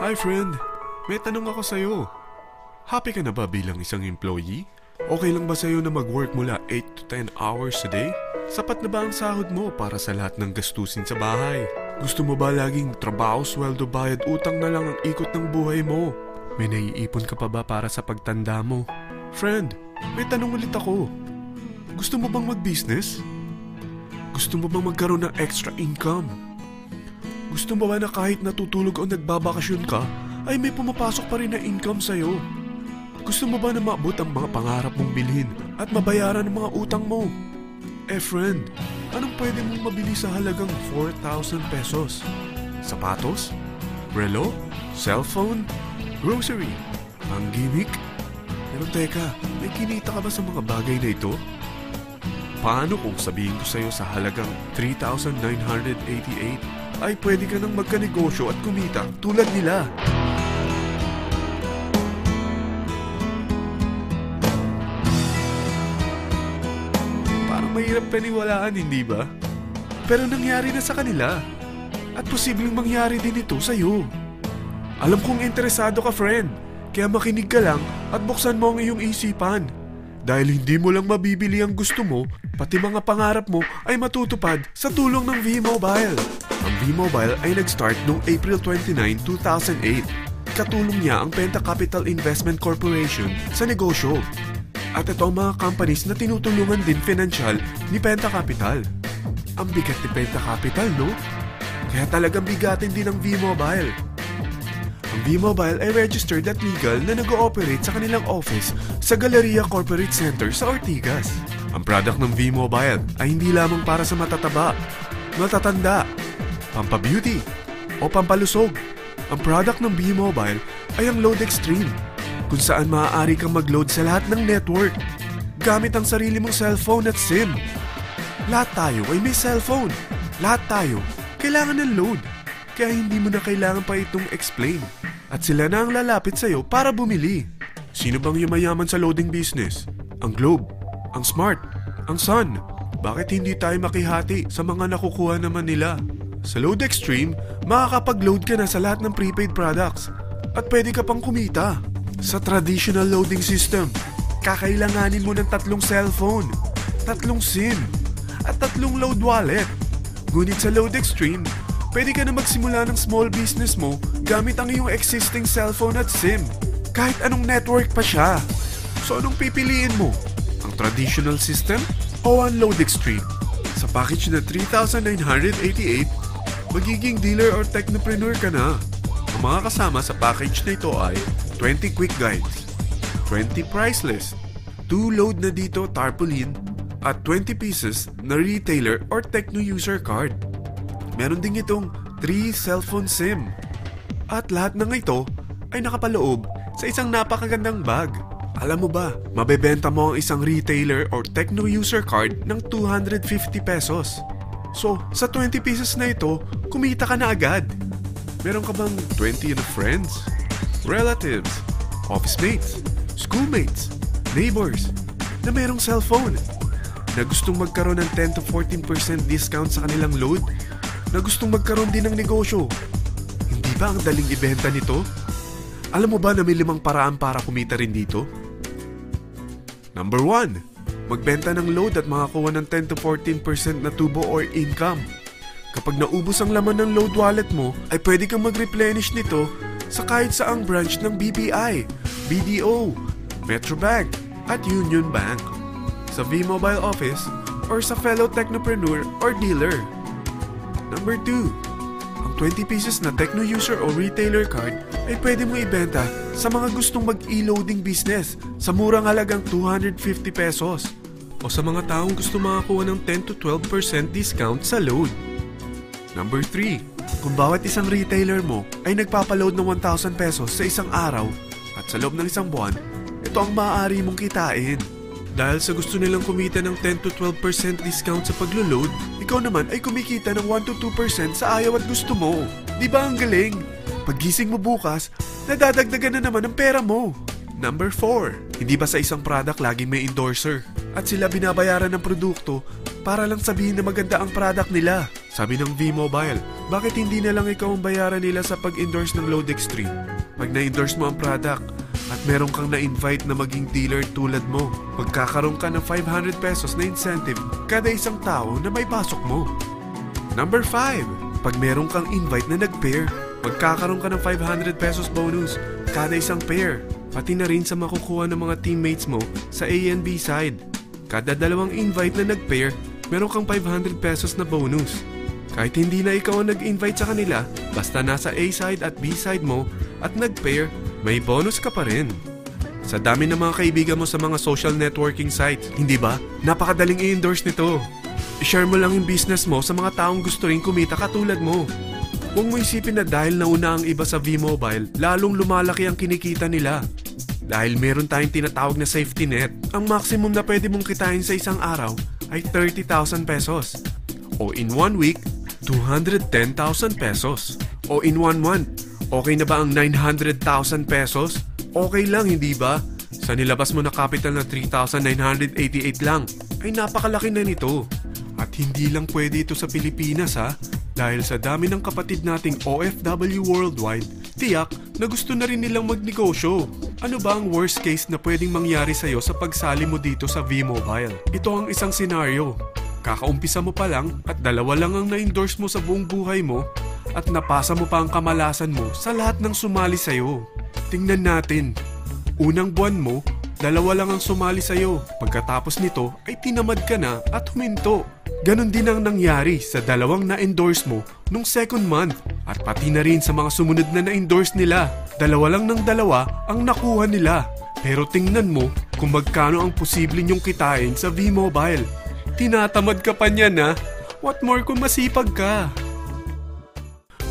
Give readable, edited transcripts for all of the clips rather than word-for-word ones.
Hi friend, may tanong ako sa'yo. Happy ka na ba bilang isang employee? Okay lang ba sa'yo na mag-work mula 8 to 10 hours a day? Sapat na ba ang sahod mo para sa lahat ng gastusin sa bahay? Gusto mo ba laging trabaho, sweldo, bayad, utang na lang ang ikot ng buhay mo? May naiipon ka pa ba para sa pagtanda mo? Friend, may tanong ulit ako. Gusto mo bang mag-business? Gusto mo bang magkaroon ng extra income? Gusto mo ba na kahit natutulog o nagbabakasyon ka, ay may pumapasok pa rin na income sa'yo? Gusto mo ba na maabot ang mga pangarap mong bilhin at mabayaran ang mga utang mo? Friend, anong pwede mong mabili sa halagang 4,000 pesos? Sapatos? Relo? Cellphone? Grocery? Ang gimmick? Pero teka, may kinita ka ba sa mga bagay na ito? Paano kung sabihin ko sa'yo sa halagang 3,988 ay pwede ka nang magkanegosyo at kumita tulad nila? Parang mahirap paniwalaan, hindi ba? Pero nangyari na sa kanila. At posibleng mangyari din ito sa'yo. Alam kong interesado ka, friend. Kaya makinig ka lang at buksan mo ang iyong isipan. Dahil hindi mo lang mabibili ang gusto mo, pati mga pangarap mo ay matutupad sa tulong ng V-Mobile. Ang V-Mobile ay nag-start noong April 29, 2008. Katulong niya ang Penta Capital Investment Corporation sa negosyo. At ito ang mga companies na tinutulungan din financial ni Penta Capital. Ang bigat ni Penta Capital, no? Kaya talagang bigatin din ang V-Mobile. Ang V-Mobile ay registered at legal na nag-ooperate sa kanilang office sa Galleria Corporate Center sa Ortigas. Ang product ng V-Mobile ay hindi lamang para sa matataba, matatanda, pampabeauty, o pampalusog. Ang product ng V-Mobile ay ang Load Extreme, kung saan maaari kang mag-load sa lahat ng network gamit ang sarili mong cellphone at SIM. Lahat tayo ay may cellphone. Lahat tayo kailangan ng load. Kaya hindi mo na kailangan pa itong explain. At sila na ang lalapit sa'yo para bumili. Sino bang yumayaman sa loading business? Ang Globe, ang Smart, ang Sun. Bakit hindi tayo makihati sa mga nakukuha naman nila? Sa Load Extreme, makakapag-load ka na sa lahat ng prepaid products. At pwede ka pang kumita. Sa traditional loading system, kakailanganin mo ng 3 cellphone, 3 SIM, at 3 load wallet. Ngunit sa Load Extreme, pwede ka na magsimula ng small business mo gamit ang iyong existing cellphone at SIM. Kahit anong network pa siya. So anong pipiliin mo? Ang traditional system o ang Load Extreme? Sa package na 3,988, magiging dealer or technopreneur ka na. Ang mga kasama sa package na ito ay 20 quick guides, 20 price list, 2 load na dito tarpaulin, at 20 pieces na retailer or techno user card. Meron din itong 3 cellphone SIM. At lahat ng ito ay nakapaloob sa isang napakagandang bag. Alam mo ba, mabebenta mo ang isang retailer or techno user card ng 250 pesos. So, sa 20 pieces na ito, kumita ka na agad. Meron ka bang 20 na friends, relatives, office mates, schoolmates, neighbors na merong cellphone? Na gustong magkaroon ng 10 to 14% discount sa kanilang load? Na gustong magkaroon din ng negosyo? Hindi ba ang daling ibenta nito? Alam mo ba na may 5 paraan para kumita rin dito? Number 1. Magbenta ng load at makakuha ng 10 to 14% na tubo or income. Kapag naubos ang laman ng load wallet mo, ay pwede kang mag-replenish nito sa kahit saang branch ng BPI, BDO, Metrobank, at Union Bank, sa V-Mobile office, or sa fellow technopreneur or dealer. Number 2. Ang 20 pieces na techno user o retailer card ay pwede mo ibenta sa mga gustong mag-e-loading business sa murang halagang 250 pesos o sa mga taong gusto makakuha ng 10 to 12% discount sa load. Number 3. Kung bawat isang retailer mo ay nagpapaload ng 1,000 pesos sa isang araw at sa loob ng isang buwan, ito ang maaari mong kitain. Dahil sa gusto nilang kumita ng 10 to 12% discount sa paglo-load, ikaw naman ay kumikita ng 1 to 2% sa ayaw at gusto mo. Di ba ang galing? Paggising mo bukas, nadadagdagan na naman ang pera mo. Number 4. Hindi ba sa isang product laging may endorser? At sila binabayaran ng produkto para lang sabihin na maganda ang product nila. Sabi ng V-Mobile, bakit hindi na lang ikaw ang bayaran nila sa pag-endorse ng Load Extreme? Pag na-endorse mo ang product at meron kang na-invite na maging dealer tulad mo, magkakaroon ka ng 500 pesos na incentive kada isang tao na may pasok mo. Number 5, pag meron kang invite na nag-pair, magkakaroon ka ng 500 pesos bonus kada isang pair, pati na rin sa makukuha ng mga teammates mo sa A and B side. Kada dalawang invite na nag-pair, meron kang 500 pesos na bonus. Kahit hindi na ikaw ang nag-invite sa kanila, basta nasa A side at B side mo at nag-pair, may bonus ka pa rin. Sa dami ng mga kaibigan mo sa mga social networking sites, hindi ba? Napakadaling i-endorse nito. I-share mo lang yung business mo sa mga taong gusto rin kumita katulad mo. Huwag mo isipin na dahil nauna ang iba sa V-Mobile, lalong lumalaki ang kinikita nila. Dahil meron tayong tinatawag na safety net, ang maximum na pwede mong kitain sa isang araw ay 30,000 pesos. O in 1 week, 210,000 pesos. O in 1 month, okay na ba ang 900,000 pesos? Okay lang, hindi ba? Sa nilabas mo na capital na 3,988 lang, ay napakalaki na nito. At hindi lang pwede ito sa Pilipinas ha, dahil sa dami ng kapatid nating OFW worldwide, tiyak na gusto na rin nilang magnegosyo. Ano ba ang worst case na pwedeng mangyari sa'yo sa pagsali mo dito sa V-Mobile? Ito ang isang senaryo. Kakaumpisa mo pa lang at 2 lang ang na-endorse mo sa buong buhay mo at napasa mo pa ang kamalasan mo sa lahat ng sumali sa'yo. Tingnan natin. Unang buwan mo, 2 lang ang sumali sa'yo. Pagkatapos nito ay tinamad ka na at huminto. Ganon din ang nangyari sa 2 na-endorse mo nung second month at pati na rin sa mga sumunod na na-endorse nila. 2 lang ng 2 ang nakuha nila. Pero tingnan mo kung magkano ang posible nyong kitain sa V-Mobile. Tinatamad ka pa niyan ha? What more kung masipag ka?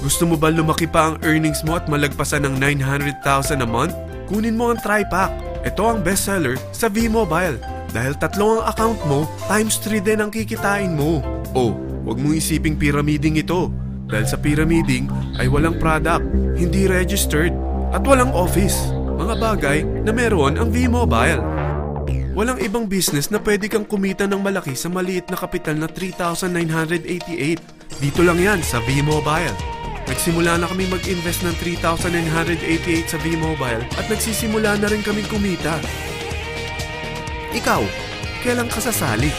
Gusto mo ba lumaki pa ang earnings mo at malagpasan ng 900,000 a month? Kunin mo ang TriPack. Ito ang bestseller sa V-Mobile. Dahil 3 ang account mo, times 3 din ang kikitain mo. Oh, huwag mong isiping pyramiding ito. Dahil sa pyramiding ay walang product, hindi registered, at walang office. Mga bagay na meron ang V-Mobile. Walang ibang business na pwede kang kumita ng malaki sa maliit na kapital na 3,988. Dito lang yan sa V-Mobile. Nagsimula na kami mag-invest ng 3,988 sa V-Mobile at nagsisimula na rin kaming kumita. Ikaw, kailan ka sasali?